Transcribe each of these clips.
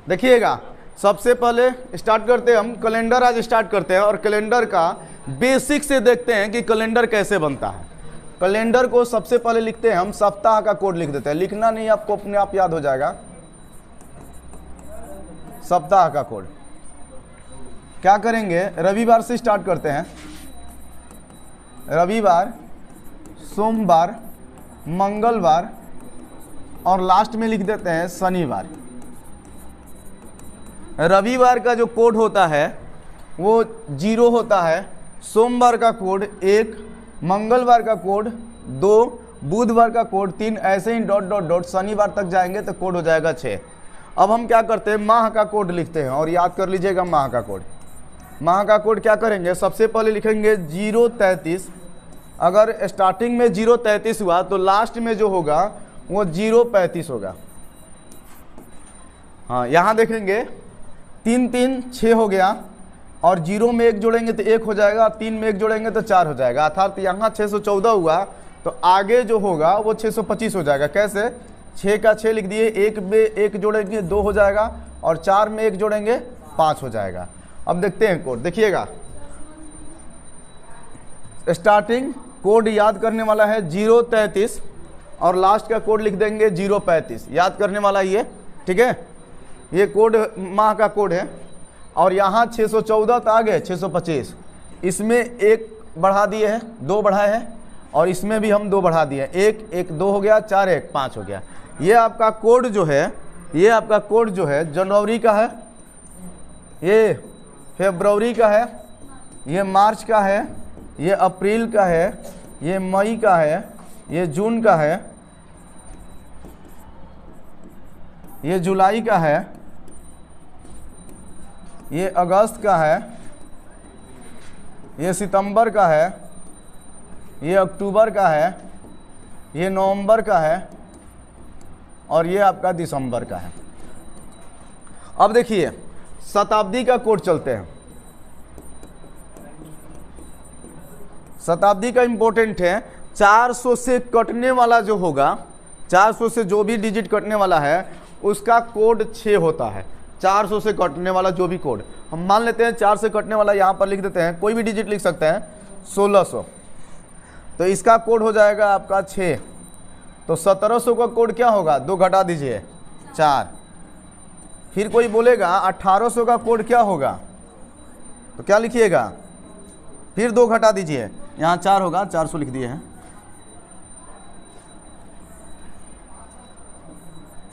देखिएगा, सबसे पहले स्टार्ट करते हैं हम कैलेंडर। आज स्टार्ट करते हैं और कैलेंडर का बेसिक से देखते हैं कि कैलेंडर कैसे बनता है। कैलेंडर को सबसे पहले लिखते हैं हम, सप्ताह का कोड लिख देते हैं। लिखना नहीं, आपको अपने आप याद हो जाएगा। सप्ताह का कोड क्या करेंगे, रविवार से स्टार्ट करते हैं। रविवार, सोमवार, मंगलवार और लास्ट में लिख देते हैं शनिवार। रविवार का जो कोड होता है वो 0 होता है, सोमवार का कोड 1, मंगलवार का कोड 2, बुधवार का कोड 3, ऐसे ही डॉट डॉट डॉट शनिवार तक जाएंगे तो कोड हो जाएगा 6। अब हम क्या करते हैं, माह का कोड लिखते हैं और याद कर लीजिएगा माह का कोड। माह का कोड क्या करेंगे, सबसे पहले लिखेंगे 033। अगर स्टार्टिंग में 033 हुआ तो लास्ट में जो होगा वो 035 होगा। हाँ, यहाँ देखेंगे 3 3 6 हो गया और 0 में 1 जोड़ेंगे तो 1 हो जाएगा, 3 में 1 जोड़ेंगे तो 4 हो जाएगा। अर्थात यहाँ 614 हुआ तो आगे जो होगा वो 625 हो जाएगा। कैसे, 6 का 6 लिख दिए, 1 में 1 जोड़ेंगे 2 हो जाएगा और 4 में 1 जोड़ेंगे 5 हो जाएगा। अब देखते हैं कोड, देखिएगा स्टार्टिंग कोड याद करने वाला है 033 और लास्ट का कोड लिख देंगे 035। याद करने वाला ये, ठीक है, ये कोड माह का कोड है। और यहाँ 614 तो आ गए 625, इसमें 1 बढ़ा दिए हैं, 2 बढ़ाए हैं और इसमें भी हम 2 बढ़ा दिए हैं। 1 1 2 हो गया, 4 1 5 हो गया। ये आपका कोड जो है, ये आपका कोड जो है जनवरी का है, ये फरवरी का है, ये मार्च का है, ये अप्रैल का है, ये मई का है, ये जून का है, ये जुलाई का है, ये अगस्त का है, ये सितंबर का है, ये अक्टूबर का है, ये नवंबर का है और ये आपका दिसंबर का है। अब देखिए शताब्दी का कोड चलते हैं। शताब्दी का इंपॉर्टेंट है, 400 से कटने वाला जो होगा, 400 से जो भी डिजिट कटने वाला है उसका कोड 6 होता है। 400 से कटने वाला जो भी कोड, हम मान लेते हैं 4 से कटने वाला यहाँ पर लिख देते हैं, कोई भी डिजिट लिख सकते हैं, 1600, तो इसका कोड हो जाएगा आपका 6। तो 1700 का कोड क्या होगा, 2 घटा दीजिए 4। फिर कोई बोलेगा 1800 का कोड क्या होगा, तो क्या लिखिएगा, फिर 2 घटा दीजिए, यहाँ 4 होगा, 400 लिख दिए हैं।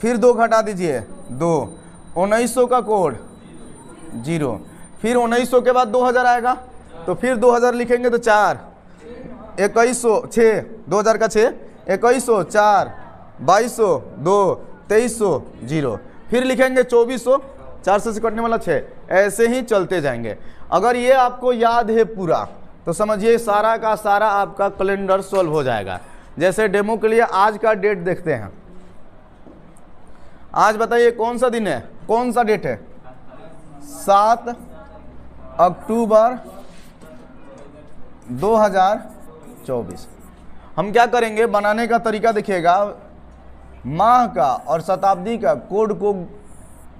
फिर 2 घटा दीजिए 2, 1900 का कोड 0। फिर 1900 के बाद 2000 आएगा तो फिर 2000 लिखेंगे तो 4, 2100 6, 2000 का 6, 2100 4, 2200 2, 2300 0। फिर लिखेंगे 2400, 400 से कटने वाला 6, ऐसे ही चलते जाएंगे। अगर ये आपको याद है पूरा तो समझिए सारा का सारा आपका कैलेंडर सॉल्व हो जाएगा। जैसे डेमो के लिए आज का डेट देखते हैं। आज बताइए कौन सा दिन है, कौन सा डेट है, 7 अक्टूबर 2024। हम क्या करेंगे, बनाने का तरीका देखिएगा, माह का और शताब्दी का कोड को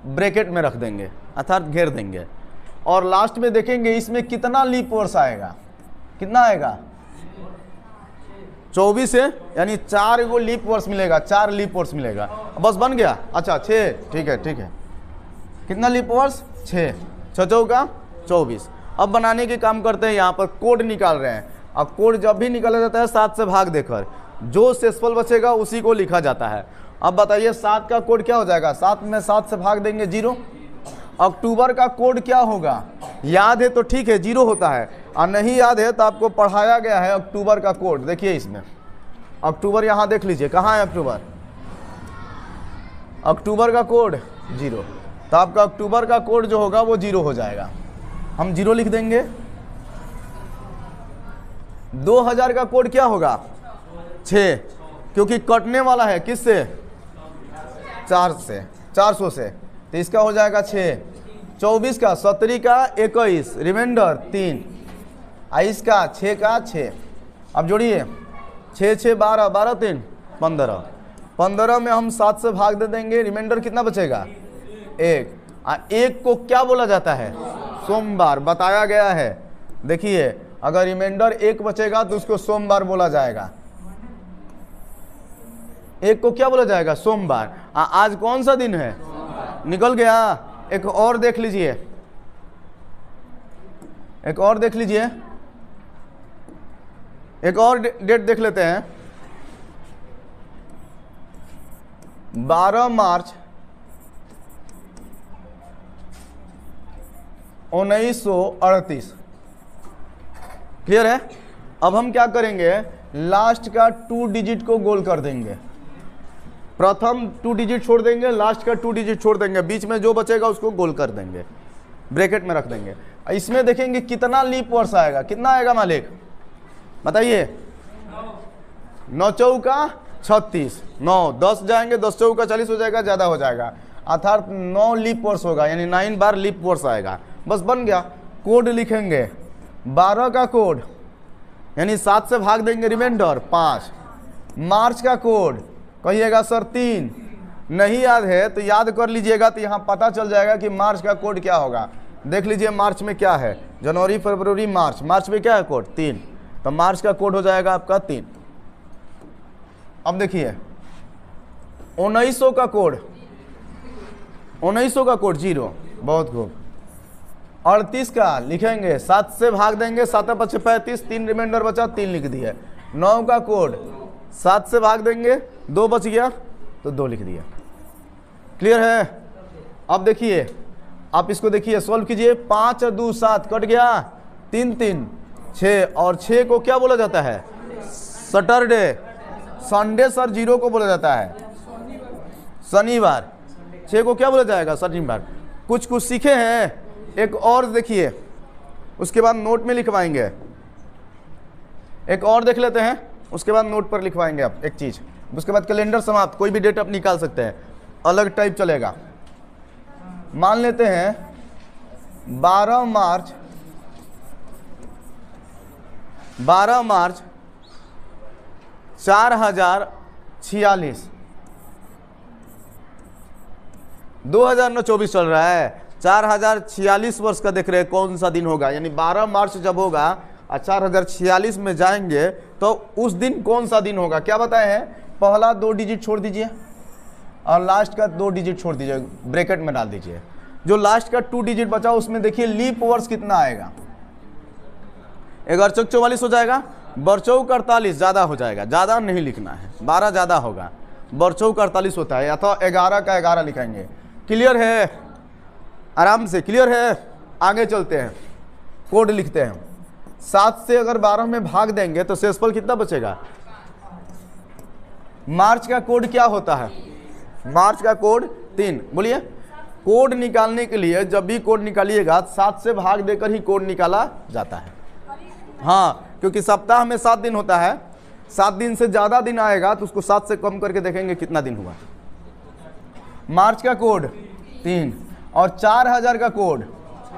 ब्रैकेट में रख देंगे, अर्थात घेर देंगे और लास्ट में देखेंगे इसमें कितना लीप वर्ष आएगा, कितना आएगा 24 है, यानी 4 गो लीप वर्ष मिलेगा, 4 लीप वर्ष मिलेगा। बस बन गया। अच्छा 6, ठीक है ठीक है, कितना लीप वर्ष 6, 6 चौका 24। अब बनाने के काम करते हैं, यहाँ पर कोड निकाल रहे हैं। अब कोड जब भी निकाला जाता है 7 से भाग देकर, जो शेषफल बचेगा उसी को लिखा जाता है। अब बताइए 7 का कोड क्या हो जाएगा, 7 में 7 से भाग देंगे 0। अक्टूबर का कोड क्या होगा, याद है तो ठीक है 0 होता है, और नहीं याद है तो आपको पढ़ाया गया है अक्टूबर का कोड। देखिए इसमें अक्टूबर, यहाँ देख लीजिए कहाँ है अक्टूबर, अक्टूबर का कोड 0, तो आपका अक्टूबर का कोड जो होगा वो 0 हो जाएगा। हम 0 लिख देंगे। 2000 का कोड क्या होगा 6, क्योंकि कटने वाला है किससे, 4 से, 400 से, तो इसका हो जाएगा 6। 24 का 17 का 21, रिमाइंडर 3, 22 का 6 का 6। अब जोड़िए 6 6 12, 12 3 15, 15 में हम 7 से भाग दे देंगे, रिमाइंडर कितना बचेगा 1। एक को क्या बोला जाता है? सोमवार बताया गया है। देखिए अगर रिमाइंडर एक बचेगा तो उसको सोमवार बोला जाएगा। एक को क्या बोला जाएगा? सोमवार। आज कौन सा दिन है? निकल गया। एक और देख लीजिए, एक और देख लीजिए, एक और डेट देख लेते हैं। 12 मार्च 1938। क्लियर है? अब हम क्या करेंगे, लास्ट का 2 डिजिट को गोल कर देंगे। प्रथम 2 डिजिट छोड़ देंगे, लास्ट का 2 डिजिट छोड़ देंगे, बीच में जो बचेगा उसको गोल कर देंगे, ब्रैकेट में रख देंगे। इसमें देखेंगे कितना लीप वर्ष आएगा। कितना आएगा मालिक बताइए? 9 चौका 36, 9 10 जाएंगे, 10 चौका 40 हो जाएगा, ज़्यादा हो जाएगा, अर्थात 9 लीप वर्ष होगा, यानी 9 बार लीप वर्ष आएगा। बस बन गया। कोड लिखेंगे 12 का कोड, यानी 7 से भाग देंगे, रिमाइंडर 5। मार्च का कोड कहिएगा सर 3, नहीं याद है तो याद कर लीजिएगा, तो यहाँ पता चल जाएगा कि मार्च का कोड क्या होगा। देख लीजिए मार्च में क्या है, जनवरी फरवरी मार्च, मार्च में क्या है कोड? 3, तो मार्च का कोड हो जाएगा आपका 3। अब देखिए 1900 का कोड, 1900 का कोड 0, बहुत खूब। 38 का लिखेंगे, 7 से भाग देंगे, 7 5 35, 3 रिमाइंडर बचा, 3 लिख दिया। 9 का कोड 7 से भाग देंगे, 2 बच गया तो 2 लिख दिया। क्लियर है? अब देखिए आप इसको देखिए, सॉल्व कीजिए। 5 और 2 7 कट गया, 3 3 6, और 6 को क्या बोला जाता है? सैटरडे। संडे सर 0 को बोला जाता है शनिवार। 6 को क्या बोला जाएगा? शनिवार। कुछ कुछ सीखे हैं। एक और देखिए, उसके बाद नोट में लिखवाएंगे। एक और देख लेते हैं, उसके बाद नोट पर लिखवाएंगे आप एक चीज। उसके बाद कैलेंडर समाप्त, कोई भी डेट आप निकाल सकते हैं, अलग टाइप चलेगा। मान लेते हैं 12 मार्च 4046, 2024 चल रहा है। 4046 वर्ष का देख रहे हैं कौन सा दिन होगा, यानी 12 मार्च जब होगा और 4046 में जाएंगे तो उस दिन कौन सा दिन होगा? क्या बताए हैं? पहला 2 डिजिट छोड़ दीजिए और लास्ट का 2 डिजिट छोड़ दीजिए, ब्रैकेट में डाल दीजिए। जो लास्ट का 2 डिजिट बचा उसमें देखिए लीप वर्ष कितना आएगा। 11 चौक 44 हो जाएगा, बरचौक 48 ज़्यादा हो जाएगा, ज़्यादा नहीं लिखना है, 12 ज़्यादा होगा, बरचौक 48 होता है, या तो 11 का 11 लिखेंगे। क्लियर है? आराम से क्लियर है? आगे चलते हैं, कोड लिखते हैं। 7 से अगर 12 में भाग देंगे तो शेषफल कितना बचेगा? मार्च का कोड क्या होता है? मार्च का कोड 3। बोलिए। कोड निकालने के लिए जब भी कोड निकालिएगा 7 से भाग देकर ही कोड निकाला जाता है। हाँ, क्योंकि सप्ताह में 7 दिन होता है, 7 दिन से ज़्यादा दिन आएगा तो उसको 7 से कम करके देखेंगे कितना दिन हुआ। मार्च का कोड 3 और 4000 का कोड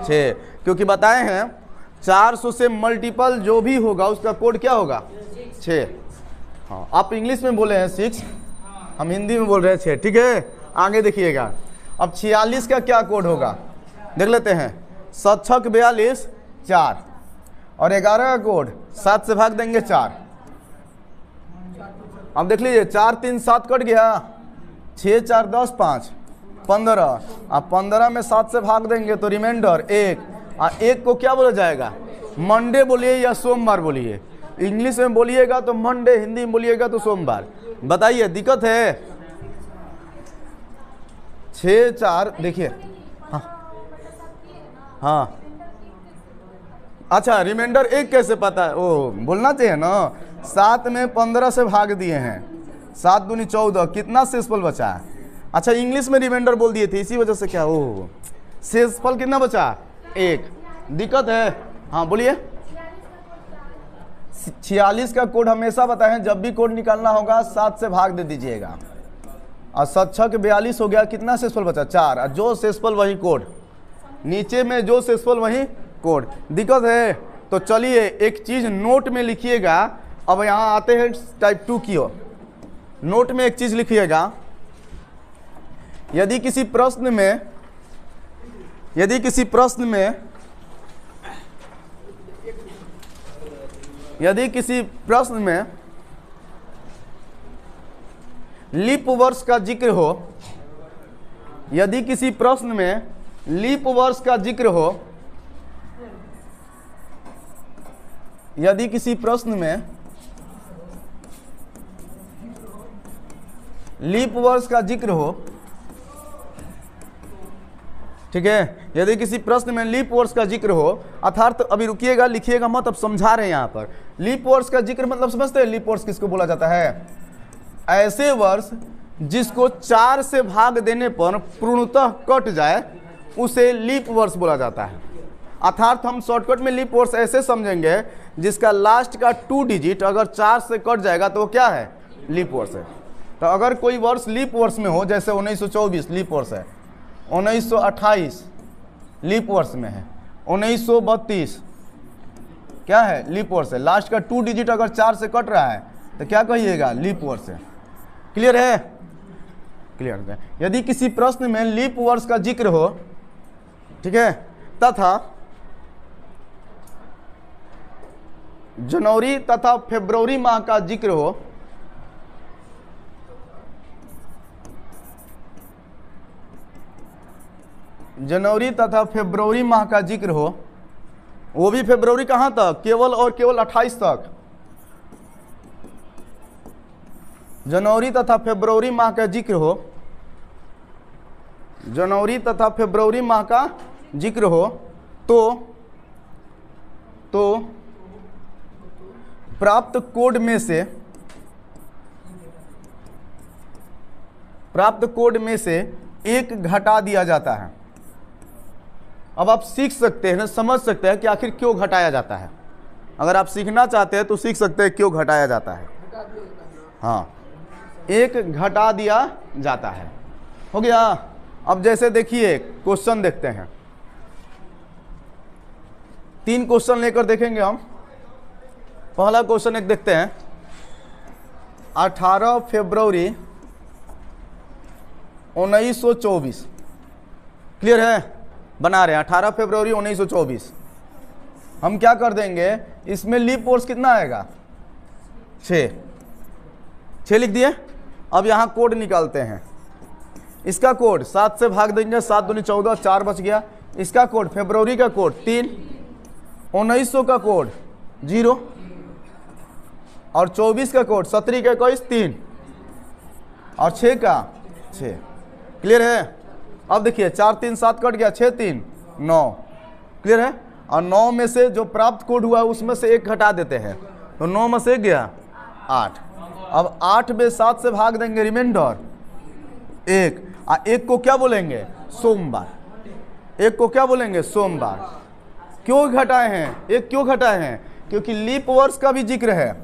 6, क्योंकि बताए हैं 400 से मल्टीपल जो भी होगा उसका कोड क्या होगा? 6। हाँ, आप इंग्लिश में बोले हैं 6, हम हिंदी में बोल रहे हैं 6। ठीक है, आगे देखिएगा। अब 46 का क्या कोड होगा देख लेते हैं। 7 6 42 4, और 11 का कोड 7 से भाग देंगे 4। अब देख लीजिए 4 3 7 कट गया, 6 4 10 5 15। अब 15 में 7 से भाग देंगे तो रिमाइंडर 1, और 1 को क्या बोला जाएगा? मंडे बोलिए या सोमवार बोलिए। इंग्लिश में बोलिएगा तो मंडे, हिंदी में बोलिएगा तो सोमवार। बताइए दिक्कत है? 6 4 देखिए। हाँ अच्छा, रिमाइंडर 1 कैसे पता है? ओ बोलना चाहिए ना। 7 में 15 से भाग दिए हैं, 7 दूनी 14, कितना शेषफल बचा है? अच्छा, इंग्लिश में रिमाइंडर बोल दिए थे, इसी वजह से क्या हो, शेषफल कितना बचा? 1। दिक्कत है? हाँ बोलिए। 46 का कोड हमेशा बताएं, जब भी कोड निकालना होगा 7 से भाग दे दीजिएगा। और 7 6 42 हो गया, कितना शेषफल बचा? 4, और जो शेषफल वही कोड, नीचे में जो शेषफल वही कोड। दिक्कत है? तो चलिए एक चीज नोट में लिखिएगा। अब यहाँ आते हैं टाइप 2 की ओर। नोट में एक चीज लिखिएगा, यदि किसी प्रश्न में यदि किसी प्रश्न में लीप वर्ष का जिक्र हो, यदि किसी प्रश्न में लीप वर्ष का जिक्र हो, यदि किसी प्रश्न में लीप वर्ष का जिक्र हो, ठीक है, यदि किसी प्रश्न में लीप वर्ष का जिक्र हो, अर्थात अभी रुकिएगा, लिखिएगा मत, अब समझा रहे हैं यहां पर। लीप वर्ष का जिक्र मतलब समझते हैं लीप वर्ष किसको बोला जाता है? ऐसे वर्ष जिसको 4 से भाग देने पर पूर्णतः कट जाए उसे लीप वर्ष बोला जाता है। अर्थात हम शॉर्टकट में लीप वर्ष ऐसे समझेंगे जिसका लास्ट का 2 डिजिट अगर 4 से कट जाएगा तो वो क्या है? लीप वर्ष है। तो अगर कोई वर्ष लीप वर्ष में हो, जैसे 1924 लीप वर्ष है, 1928 लीप वर्ष में है, 1932 क्या है? लीप वर्ष है। लास्ट का 2 डिजिट अगर 4 से कट रहा है तो क्या कहिएगा? लीप वर्ष है। क्लियर है? क्लियर है। यदि किसी प्रश्न में लीप वर्ष का जिक्र हो, ठीक है, तथा जनवरी तथा फरवरी माह का जिक्र हो, जनवरी तथा फरवरी माह का जिक्र हो, वो भी फरवरी कहां तक? केवल और केवल 28 तक। जनवरी तथा फरवरी माह का जिक्र हो, जनवरी तथा फरवरी माह का जिक्र हो तो प्राप्त कोड में से एक घटा दिया जाता है। अब आप सीख सकते हैं ना, समझ सकते हैं कि आखिर क्यों घटाया जाता है। अगर आप सीखना चाहते हैं तो सीख सकते हैं क्यों घटाया जाता है। हाँ, एक घटा दिया जाता है। हो गया। अब जैसे देखिए क्वेश्चन देखते हैं, 3 क्वेश्चन लेकर देखेंगे हम। पहला क्वेश्चन एक देखते हैं, 18 फरवरी 1924। क्लियर है? बना रहे हैं 18 फरवरी 1924। हम क्या कर देंगे, इसमें लीप वर्ष कितना आएगा? 6 लिख दिए। अब यहाँ कोड निकालते हैं। इसका कोड 7 से भाग देंगे, 7 दूनी 14, 4 बच गया। इसका कोड फरवरी का कोड 3, 1900 का कोड 0 और 24 का कोड 17 का 21 3 और 6 का 6। क्लियर है? अब देखिए 4 3 7 कट गया, 6 3 9। क्लियर है? और 9 में से जो प्राप्त कोड हुआ है उसमें से 1 घटा देते हैं, तो 9 में से 1 गया 8। अब 8 में 7 से भाग देंगे, रिमाइंडर 1। 1 को क्या बोलेंगे? सोमवार। 1 को क्या बोलेंगे? सोमवार। क्यों घटाए हैं? 1 क्यों घटाए हैं? क्योंकि लीप वर्ष का भी जिक्र है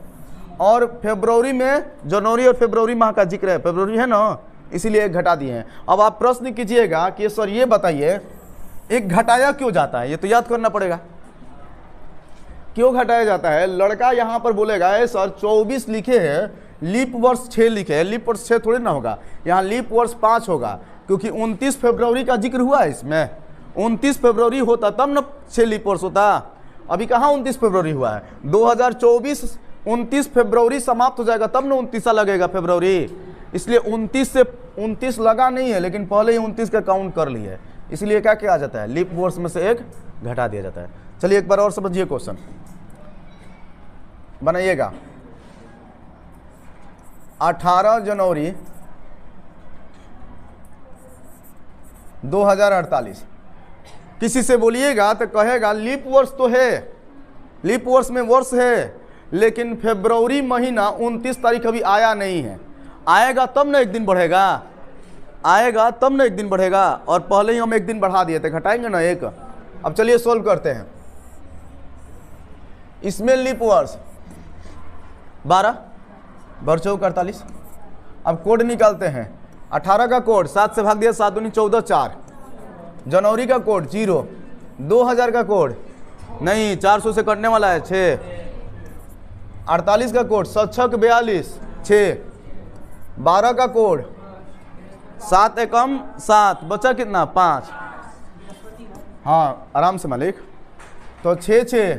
और फरवरी में जनवरी और फरवरी माह का जिक्र है। फरवरी है ना, इसीलिए 1 घटा दिए हैं। अब आप प्रश्न कीजिएगा कि सर ये बताइए 1 घटाया क्यों जाता है? ये तो याद करना पड़ेगा, क्यों घटाया जाता है। लड़का यहाँ पर बोलेगा है सर 24 लिखे हैं, लीप वर्ष 6 लिखे हैं। लीप वर्ष 6 थोड़ी ना होगा, यहाँ लीप वर्ष 5 होगा, क्योंकि 29 फरवरी का जिक्र हुआ है इसमें। 29 फरवरी होता तब न 6 लीप वर्ष होता। अभी कहाँ 29 फरवरी हुआ है? 2024 29 फरवरी समाप्त हो जाएगा तब न 29 लगेगा फरवरी। इसलिए 29 से 29 लगा नहीं है, लेकिन पहले ही 29 का काउंट कर लिया है, इसलिए क्या किया जाता है? लीप वर्ष में से 1 घटा दिया जाता है। चलिए एक बार और समझिए, क्वेश्चन बनाइएगा। 18 जनवरी 2048। किसी से बोलिएगा तो कहेगा लीप वर्ष तो है, लीप वर्ष में वर्ष है, लेकिन फरवरी महीना 29 तारीख अभी आया नहीं है। आएगा तब ना 1 दिन बढ़ेगा, आएगा तब ना 1 दिन बढ़ेगा, और पहले ही हम 1 दिन बढ़ा दिए थे, घटाएंगे ना 1। अब चलिए सोल्व करते हैं। इसमें लीप वर्ष 12 बरचौ 48। अब कोड निकालते हैं। 18 का कोड 7 से भाग दिया, 7 दूनी 14 4। जनवरी का कोड 0। 2000 का कोड नहीं, 400 से कटने वाला है 6। 48 का कोड 7 6 42 6। 12 का कोड 7 एकम 7, बचा कितना 5। हाँ आराम से मालिक। तो 6 6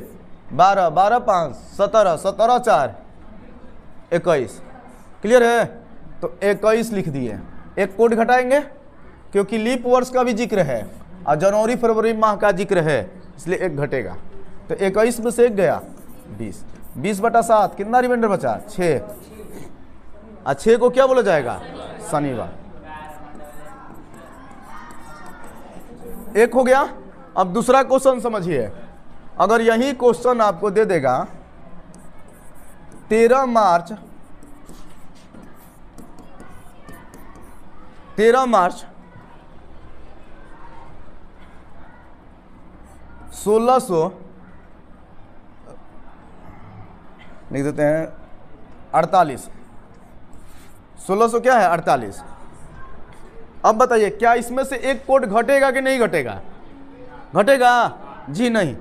12 12 5 17 17 4 21। क्लियर है? तो 21 लिख दिए। एक कोड घटाएंगे क्योंकि लीप वर्ष का भी जिक्र है और जनवरी फरवरी माह का जिक्र है, इसलिए एक घटेगा। तो 21 में से एक गया 20। 20/7 कितना रिमाइंडर बचा? 6। और 6 को क्या बोला जाएगा? शनिवार। एक हो गया। अब दूसरा क्वेश्चन समझिए। अगर यही क्वेश्चन आपको दे देगा 13 मार्च 1600 लिख देते हैं 48। 1600 क्या है? 48। अब बताइए क्या इसमें से एक कोड घटेगा कि नहीं घटेगा? घटेगा? जी नहीं।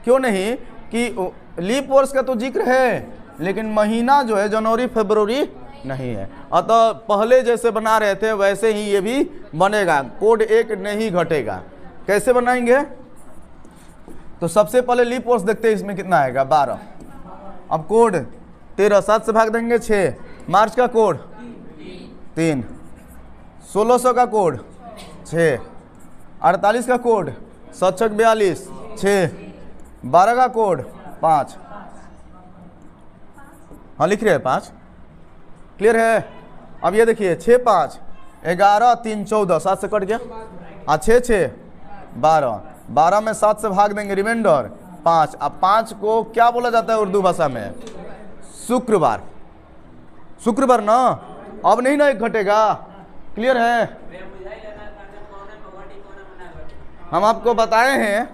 क्यों नहीं? कि लीप वर्ष का तो जिक्र है लेकिन महीना जो है जनवरी फरवरी नहीं है, अतः पहले जैसे बना रहे थे वैसे ही ये भी बनेगा, कोड एक नहीं घटेगा। कैसे बनाएंगे? तो सबसे पहले लीप वर्ष देखते हैं, इसमें कितना आएगा? 12। अब कोड 13 7 से भाग देंगे 6। मार्च का कोड 3, 1600 का कोड 6, 48 का कोड 7 6 42 6, 12 का कोड 5। हाँ लिख रहे हैं 5। क्लियर है? अब ये देखिए 6 5 11 3 14 7 से कट गया। 6 6 12 12 में 7 से भाग देंगे रिमाइंडर 5। अब 5 को क्या बोला जाता है उर्दू भाषा में? शुक्रवार। शुक्रवार ना? अब नहीं ना एक घटेगा। क्लियर है? हम आपको बताए हैं,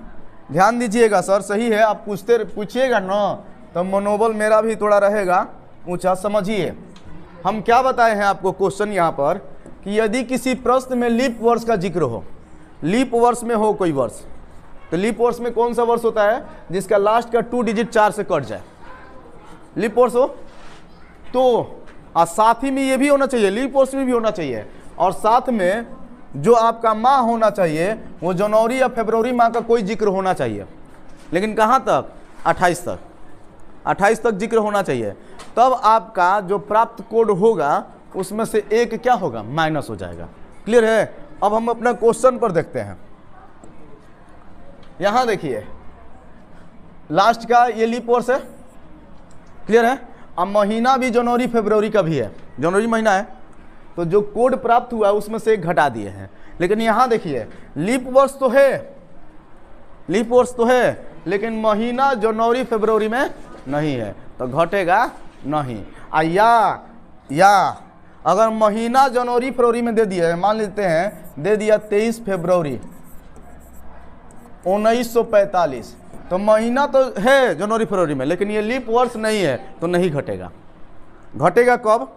ध्यान दीजिएगा सर। सही है, आप पूछिएगा ना तो मनोबल मेरा भी थोड़ा रहेगा ऊंचा। समझिए हम क्या बताए हैं आपको क्वेश्चन यहाँ पर कि यदि किसी प्रश्न में लीप वर्ष का जिक्र हो, लीप वर्ष में हो कोई वर्ष, तो लीप वर्ष में कौन सा वर्ष होता है? जिसका लास्ट का 2 डिजिट 4 से कट जाए, लीप वर्ष हो। तो साथ ही में ये भी होना चाहिए, लीप वर्ष में भी होना चाहिए, और साथ में जो आपका माह होना चाहिए वो जनवरी या फरवरी माह का कोई जिक्र होना चाहिए। लेकिन कहाँ तक? 28 तक। 28 तक जिक्र होना चाहिए। तब आपका जो प्राप्त कोड होगा उसमें से एक क्या होगा? माइनस हो जाएगा। क्लियर है? अब हम अपना क्वेश्चन पर देखते हैं। यहां देखिए लास्ट का ये लीप वर्ष है। क्लियर है? अब महीना भी जनवरी फरवरी का भी है, जनवरी महीना है, तो जो कोड प्राप्त हुआ उसमें से एक घटा दिए हैं। लेकिन यहां देखिए लीप वर्ष तो है, लीप वर्ष तो है, लेकिन महीना जनवरी फरवरी में नहीं है, तो घटेगा नहीं। या अगर महीना जनवरी फरवरी में दे दिया, मान लेते हैं दे दिया 23 फरवरी 1945, तो महीना तो है जनवरी फरवरी में, लेकिन ये लीप वर्ष नहीं है, तो नहीं घटेगा। घटेगा कब?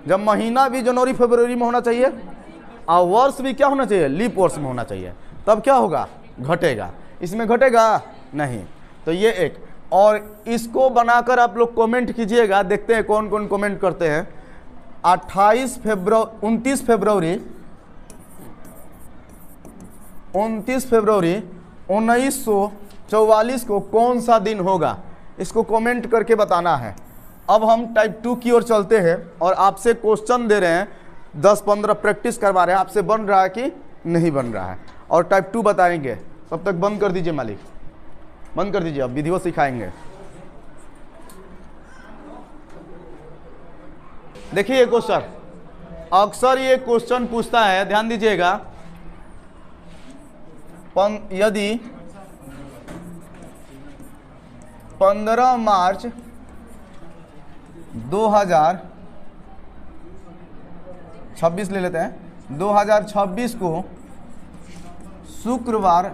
जब महीना भी जनवरी फरवरी में होना चाहिए और वर्ष भी क्या होना चाहिए? लीप वर्ष में होना चाहिए, तब क्या होगा? घटेगा। इसमें घटेगा नहीं। तो ये एक, और इसको बनाकर आप लोग कमेंट कीजिएगा, देखते हैं कौन कौन कमेंट करते हैं। 29 फरवरी 1944 को कौन सा दिन होगा? इसको कमेंट करके बताना है। अब हम टाइप 2 की ओर चलते हैं और आपसे क्वेश्चन दे रहे हैं, 10-15 प्रैक्टिस करवा रहे हैं आपसे, बन रहा है कि नहीं बन रहा है, और टाइप 2 बताएंगे। तब तक बंद कर दीजिए मालिक, बंद कर दीजिए, अब विधिवत सिखाएंगे। देखिए ये क्वेश्चन, अक्सर ये क्वेश्चन पूछता है, ध्यान दीजिएगा। यदि 15 मार्च 2026 ले लेते हैं, 2026 को शुक्रवार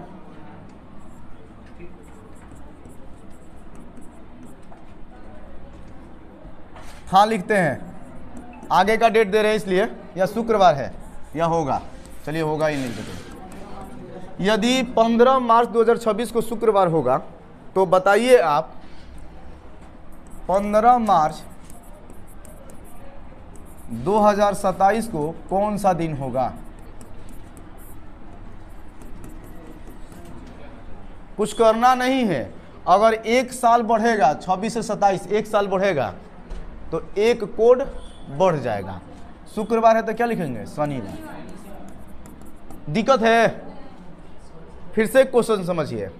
हाँ लिखते हैं, आगे का डेट दे रहे हैं इसलिए, या शुक्रवार है या होगा, चलिए होगा ही नहीं देते। यदि 15 मार्च 2026 को शुक्रवार होगा तो बताइए आप 15 मार्च 2027 को कौन सा दिन होगा? कुछ करना नहीं है। अगर एक साल बढ़ेगा 26 से 27 एक साल बढ़ेगा तो एक कोड बढ़ जाएगा। शुक्रवार है तो क्या लिखेंगे? शनिवार। दिक्कत है? फिर से क्वेश्चन समझिए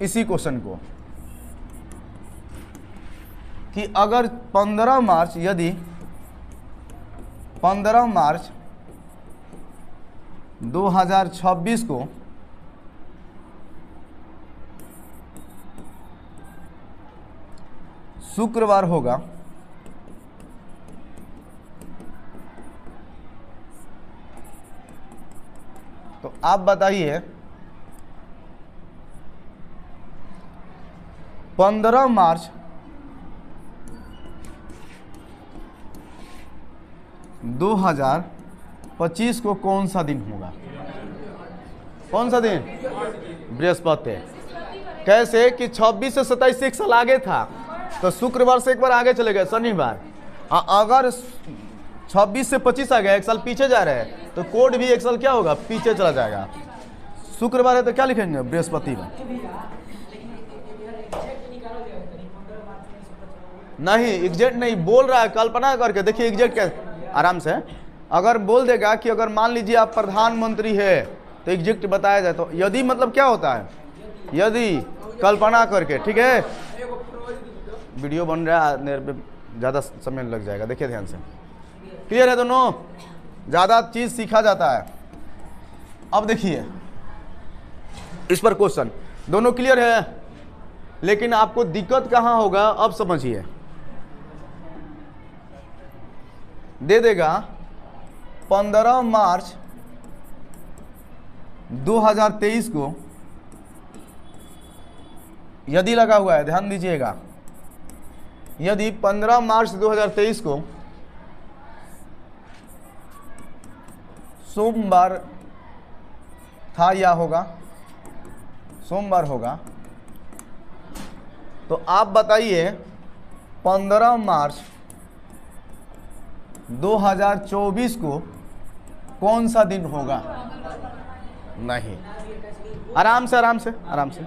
इसी क्वेश्चन को कि अगर 15 मार्च यदि 15 मार्च 2026 को शुक्रवार होगा तो आप बताइए 15 मार्च 2025 को कौन सा दिन होगा? कौन सा दिन? बृहस्पति। कैसे कि 26 से 27 एक साल आगे था तो शुक्रवार से एक बार आगे चले गए शनिवार। अगर 26 से 25 आ गया एक साल पीछे जा रहे हैं तो कोड भी एक साल क्या होगा? पीछे चला जाएगा। शुक्रवार है तो क्या लिखेंगे? बृहस्पतिवार। नहीं एग्जैक्ट नहीं बोल रहा है, कल्पना करके देखिए एग्जैक्ट क्या आराम से। अगर बोल देगा कि अगर मान लीजिए आप प्रधानमंत्री है तो एग्जैक्ट बताया जाए तो यदि मतलब क्या होता है? यदि कल्पना करके, ठीक है। वीडियो बन रहा है ज़्यादा समय लग जाएगा, देखिए ध्यान से। क्लियर है दोनों? ज़्यादा चीज़ सीखा जाता है। अब देखिए इस पर क्वेश्चन दोनों क्लियर है, लेकिन आपको दिक्कत कहाँ होगा अब समझिए। दे देगा 15 मार्च 2023 को यदि लगा हुआ है, ध्यान दीजिएगा, यदि 15 मार्च 2023 को सोमवार था या होगा, सोमवार होगा, तो आप बताइए 15 मार्च 2024 को कौन सा दिन होगा? नहीं, आराम से आराम से आराम से,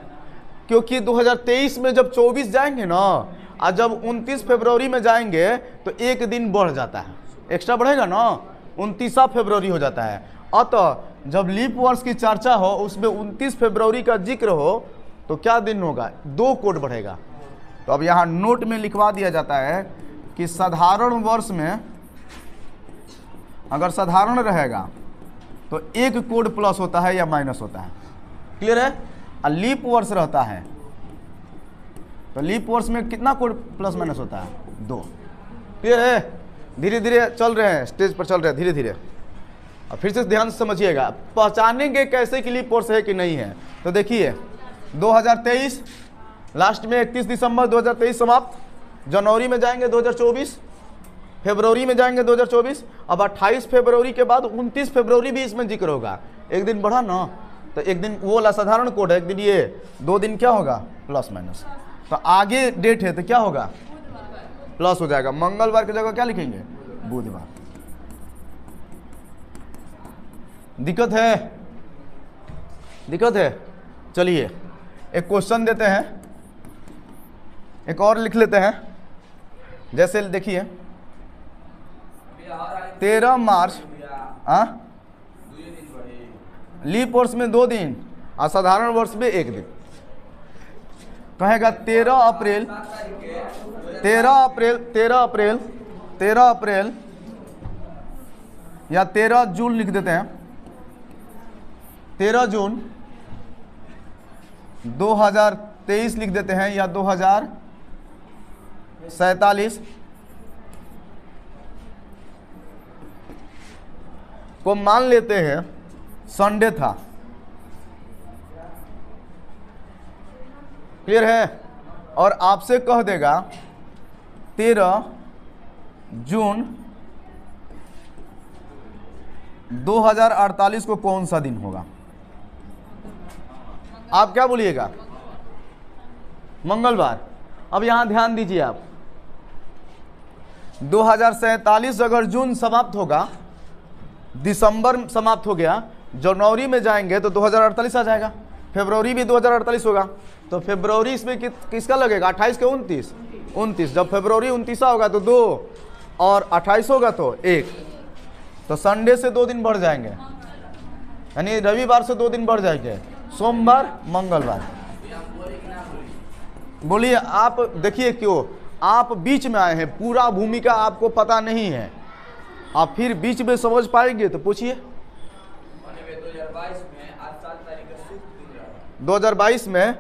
क्योंकि 2023 में जब 24 जाएंगे ना और जब 29 फरवरी में जाएंगे तो एक दिन बढ़ जाता है, एक्स्ट्रा बढ़ेगा ना, 29 फरवरी हो जाता है। अतः जब लीप वर्ष की चर्चा हो उसमें 29 फरवरी का जिक्र हो तो क्या दिन होगा? 2 कोड बढ़ेगा। तो अब यहाँ नोट में लिखवा दिया जाता है कि साधारण वर्ष में अगर साधारण रहेगा तो 1 कोड प्लस होता है या माइनस होता है। क्लियर है? और लीप वर्ष रहता है तो लीप वर्ष में कितना कोड प्लस माइनस होता है? 2। क्लियर है? धीरे धीरे चल रहे हैं, स्टेज पर चल रहे हैं धीरे धीरे। और फिर से ध्यान से समझिएगा, पहचानेंगे कैसे कि लीप वर्ष है कि नहीं है। तो देखिए 2023 लास्ट में 31 दिसंबर 2023 समाप्त, जनवरी में जाएंगे 2024, फरवरी में जाएंगे 2024। अब 28 फरवरी के बाद 29 फरवरी भी इसमें जिक्र होगा, एक दिन बढ़ा ना, तो एक दिन वो वाला साधारण कोड है, एक दिन ये, 2 दिन क्या होगा? Plus minus. तो आगे डेट है तो क्या होगा? प्लस हो जाएगा। मंगलवार की जगह क्या लिखेंगे? बुधवार। दिक्कत है? दिक्कत है? चलिए एक क्वेश्चन देते हैं, एक और लिख लेते हैं। जैसे देखिए 13 मार्च लीप वर्ष में 2 दिन और साधारण वर्ष में 1 दिन। कहेगा 13 अप्रैल या 13 जून लिख देते हैं। 13 जून 2023 लिख देते हैं या 2047 को मान लेते हैं संडे था। क्लियर है? और आपसे कह देगा 13 जून 2048 को कौन सा दिन होगा? आप क्या बोलिएगा? मंगलवार। अब यहां ध्यान दीजिए आप, 2047 अगर जून समाप्त होगा, दिसंबर समाप्त हो गया, जनवरी में जाएंगे तो 2048 आ जाएगा। फरवरी भी 2048 होगा, तो फरवरी इसमें किसका लगेगा, 28 के 29, जब फरवरी 29 होगा तो 2 और 28 होगा तो 1, तो संडे से 2 दिन बढ़ जाएंगे, यानी रविवार से 2 दिन बढ़ जाएंगे, सोमवार मंगलवार। बोलिए आप देखिए क्यों आप बीच में आए हैं, पूरा भूमिका आपको पता नहीं है, आप फिर बीच में समझ पाएंगे तो पूछिए। 2022 में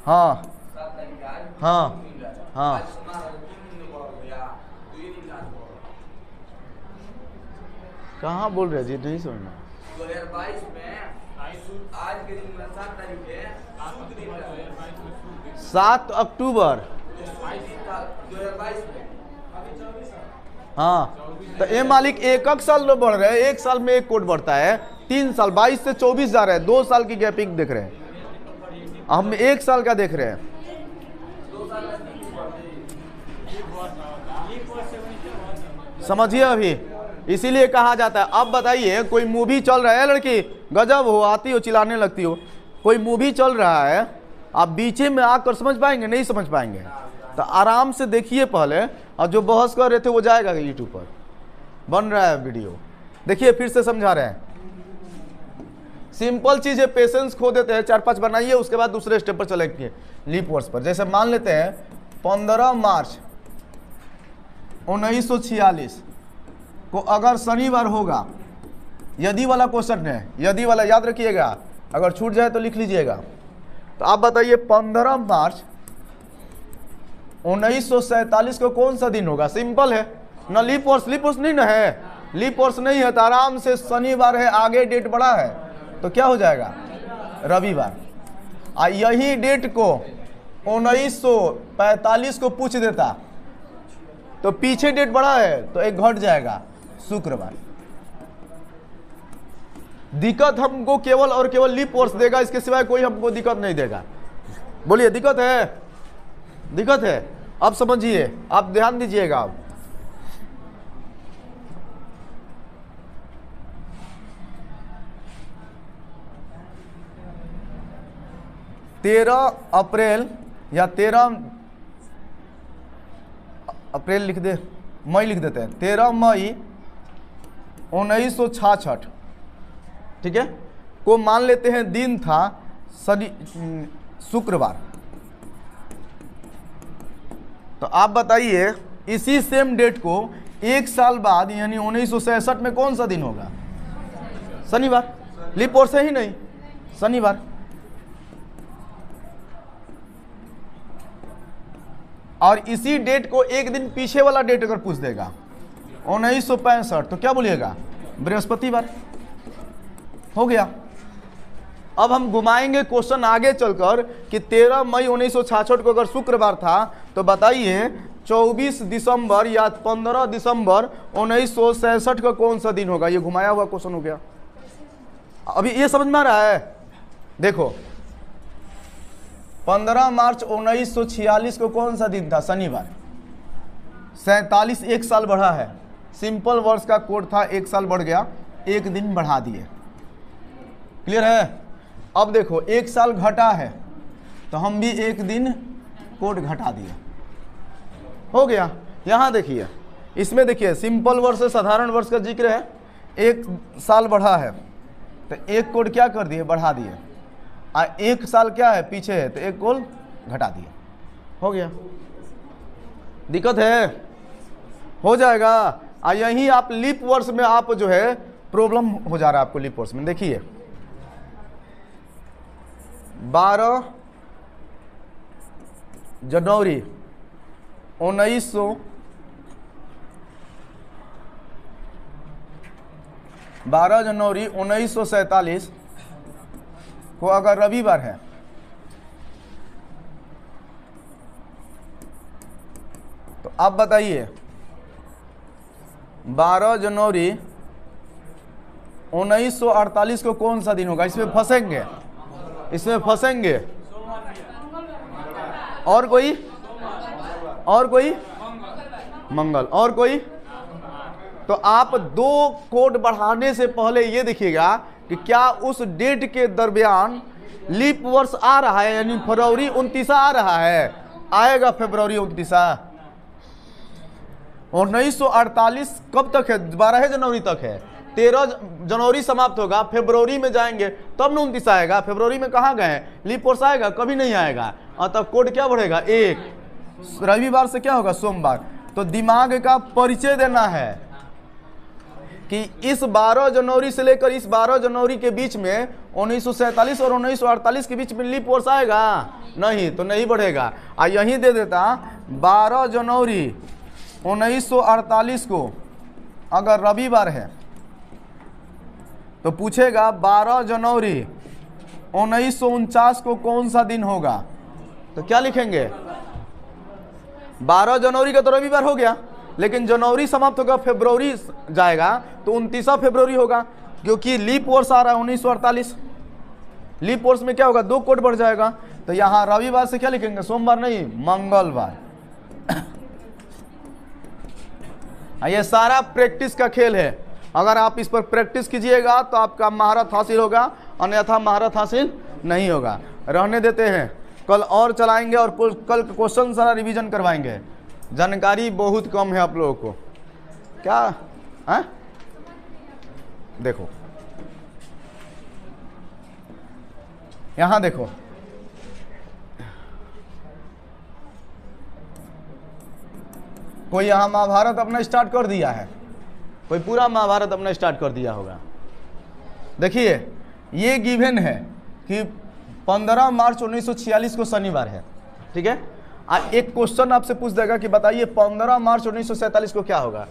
हाँ हाँ हाँ कहाँ बोल रहे जी, नहीं समझना। 2022 में आज के दिन 7 तारीख है, 7 अक्टूबर 2022 में। हाँ, तो ये मालिक एक साल में बढ़ रहे हैं, एक साल में एक कोड बढ़ता है, 3 साल 22 से 24 जा रहे हैं, 2 साल की गैपिंग देख रहे हैं, हम 1 साल का देख रहे हैं। समझिए अभी, इसीलिए कहा जाता है। अब बताइए कोई मूवी चल रहा है, लड़की गजब हो, आती हो चिल्लाने लगती हो, कोई मूवी चल रहा है, आप बीचे में आकर समझ पाएंगे, नहीं समझ पाएंगे, तो आराम से देखिए पहले, और जो बहस कर रहे थे वो जाएगा यूट्यूब पर, बन रहा है वीडियो, देखिए फिर से समझा रहे हैं। सिंपल चीज है, पेशेंस खो देते हैं, 4-5 बनाइए, उसके बाद दूसरे स्टेप पर चलेंगे लीप वर्ष पर। जैसे मान लेते हैं 15 मार्च 1946 को अगर शनिवार होगा, यदि वाला क्वेश्चन है, यदि वाला याद रखिएगा, अगर छूट जाए तो लिख लीजिएगा। तो आप बताइए 15 मार्च 1947 को कौन सा दिन होगा? सिंपल है ना, लीप वर्ष नहीं ना है, लीप वर्ष नहीं है तो आराम से शनिवार है, आगे डेट बढ़ा है तो क्या हो जाएगा, रविवार। यही डेट को 1945 को पूछ देता तो पीछे डेट बढ़ा है तो एक घट जाएगा, शुक्रवार। दिक्कत हमको केवल और केवल लीप वर्ष देगा, इसके सिवाय कोई हमको दिक्कत नहीं देगा। बोलिए दिक्कत है? दिक्कत है? अब समझिए, आप ध्यान दीजिएगा। आप 13 अप्रैल या 13 अप्रैल लिख दे, मई लिख देते हैं, 13 मई 1966, ठीक है, को मान लेते हैं दिन था शुक्रवार। तो आप बताइए इसी सेम डेट को 1 साल बाद यानी 1966 में कौन सा दिन होगा? शनिवार। लीप वर्ष है ही नहीं, शनिवार। और इसी डेट को एक दिन पीछे वाला डेट अगर पूछ देगा 1965, तो क्या बोलिएगा? बृहस्पतिवार। हो गया। अब हम घुमाएंगे क्वेश्चन आगे चलकर कि 13 मई 1966 को अगर शुक्रवार था तो बताइए 24 दिसंबर या 15 दिसंबर 1966 का कौन सा दिन होगा? ये घुमाया हुआ क्वेश्चन हो गया। अभी ये समझ में आ रहा है? देखो 15 मार्च 1946 को कौन सा दिन था? शनिवार। 47 1 साल बढ़ा है, सिंपल वर्ष का कोड था, 1 साल बढ़ गया, 1 दिन बढ़ा दिए। क्लियर है? अब देखो 1 साल घटा है तो हम भी 1 दिन कोड घटा दिए, हो गया। यहां देखिए, इसमें देखिए सिंपल वर्ष से साधारण वर्ष का जिक्र है, 1 साल बढ़ा है तो 1 कोड क्या कर दिए? बढ़ा दिए। 1 साल क्या है? पीछे है तो 1 कोड घटा दिए, हो गया। दिक्कत है? हो जाएगा। यही आप लीप वर्ष में आप जो है प्रॉब्लम हो जा रहा है आपको लीप वर्ष में। देखिए 12 जनवरी 1947 को अगर रविवार है तो आप बताइए 12 जनवरी 1948 को कौन सा दिन होगा? इसमें फंसेंगे, इसमें फंसेंगे। और कोई? और कोई? मंगल। और कोई? तो आप 2 कोड बढ़ाने से पहले ये देखिएगा कि क्या उस डेट के दरमियान लीप वर्ष आ रहा है, यानी फरवरी 29 आ रहा है, आएगा फरवरी 29। 1948 कब तक है? 12 जनवरी तक है। 13 जनवरी समाप्त होगा, फरवरी में जाएंगे तब न 29 आएगा। फरवरी में कहाँ गए हैं? लीप वर्ष आएगा? कभी नहीं आएगा। और तब कोड क्या बढ़ेगा? 1। रविवार से क्या होगा? सोमवार। तो दिमाग का परिचय देना है कि इस 12 जनवरी से लेकर इस 12 जनवरी के बीच में 1947 और 1948 के बीच में लीप वर्ष आएगा? नहीं, तो नहीं बढ़ेगा। यहीं दे देता 12 जनवरी 1948 को अगर रविवार है तो पूछेगा 12 जनवरी 1949 को कौन सा दिन होगा? तो क्या लिखेंगे? 12 जनवरी का तो रविवार हो गया, लेकिन जनवरी समाप्त होगा, फरवरी जाएगा तो 29 फरवरी होगा, क्योंकि लीप वर्ष आ रहा है 1948। लीप वर्ष में क्या होगा? 2 कोड बढ़ जाएगा। तो यहाँ रविवार से क्या लिखेंगे? सोमवार नहीं, मंगलवार। ये सारा प्रैक्टिस का खेल है। अगर आप इस पर प्रैक्टिस कीजिएगा तो आपका महारत हासिल होगा, अन्यथा महारत हासिल नहीं होगा। रहने देते हैं, कल और चलाएंगे और कल क्वेश्चन सारा रिवीजन करवाएंगे। जानकारी बहुत कम है आप लोगों को। क्या है? देखो यहां देखो, कोई यहां महाभारत अपना स्टार्ट कर दिया है, कोई पूरा महाभारत अपना स्टार्ट कर दिया होगा। देखिए ये गिवन है कि 15 मार्च 1946 को शनिवार है, ठीक है। एक क्वेश्चन आपसे पूछ देगा कि बताइए 15 मार्च 1947 को क्या होगा?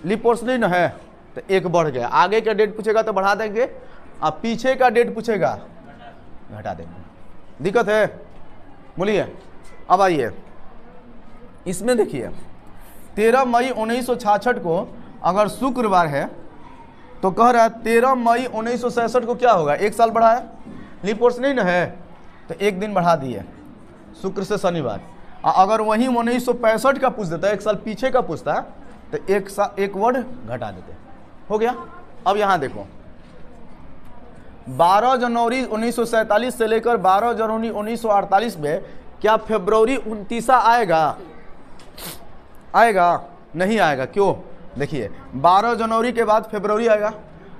लीप वर्ष नहीं ना है, तो 1 बढ़ गया। आगे का डेट पूछेगा तो बढ़ा देंगे, अब पीछे का डेट पूछेगा घटा देंगे। दिक्कत है? बोलिए। अब आइए इसमें देखिए 13 मई 1966 को अगर शुक्रवार है तो कह रहा है 13 मई 1966 को क्या होगा? 1 साल बढ़ा है, लीप वर्ष नहीं ना है, तो 1 दिन बढ़ा दिए, शुक्र से शनिवार। अगर वहीं 1965 का पूछ देता, 1 साल पीछे का पूछता तो 1 वर्ड घटा देते, हो गया। अब यहाँ देखो 12 जनवरी 1947 से लेकर 12 जनवरी 1948 में क्या फरवरी 29 आएगा? आएगा? नहीं आएगा। क्यों? देखिए 12 जनवरी के बाद फरवरी आएगा,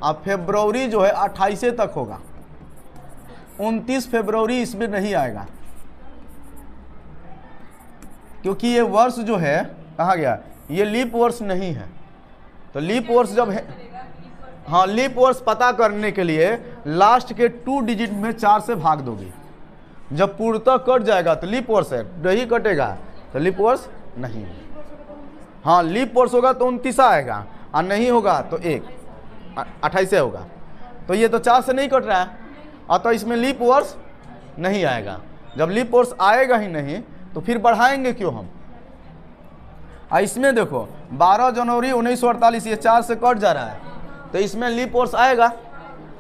अब फरवरी जो है 28 तक होगा, 29 फरवरी इसमें नहीं आएगा, क्योंकि ये वर्ष जो है कहाँ गया? ये लीप वर्ष नहीं है। तो लीप वर्ष जब है, हाँ, लीप वर्ष पता करने के लिए लास्ट के 2 डिजिट में 4 से भाग दोगे। जब पूर्णतः कट जाएगा तो लीप वर्ष है, नहीं कटेगा तो लीप वर्ष नहीं है। हाँ, लीप वर्ष होगा तो 29 आएगा, और नहीं होगा तो 28 होगा। तो ये तो 4 से नहीं कट रहा है, अतः इसमें लीप वर्ष नहीं आएगा। जब लीप वर्ष आएगा ही नहीं तो फिर बढ़ाएंगे क्यों हम? इसमें देखो 12 जनवरी 1948, ये 4 से कट जा रहा है, तो इसमें लीप वर्ष आएगा।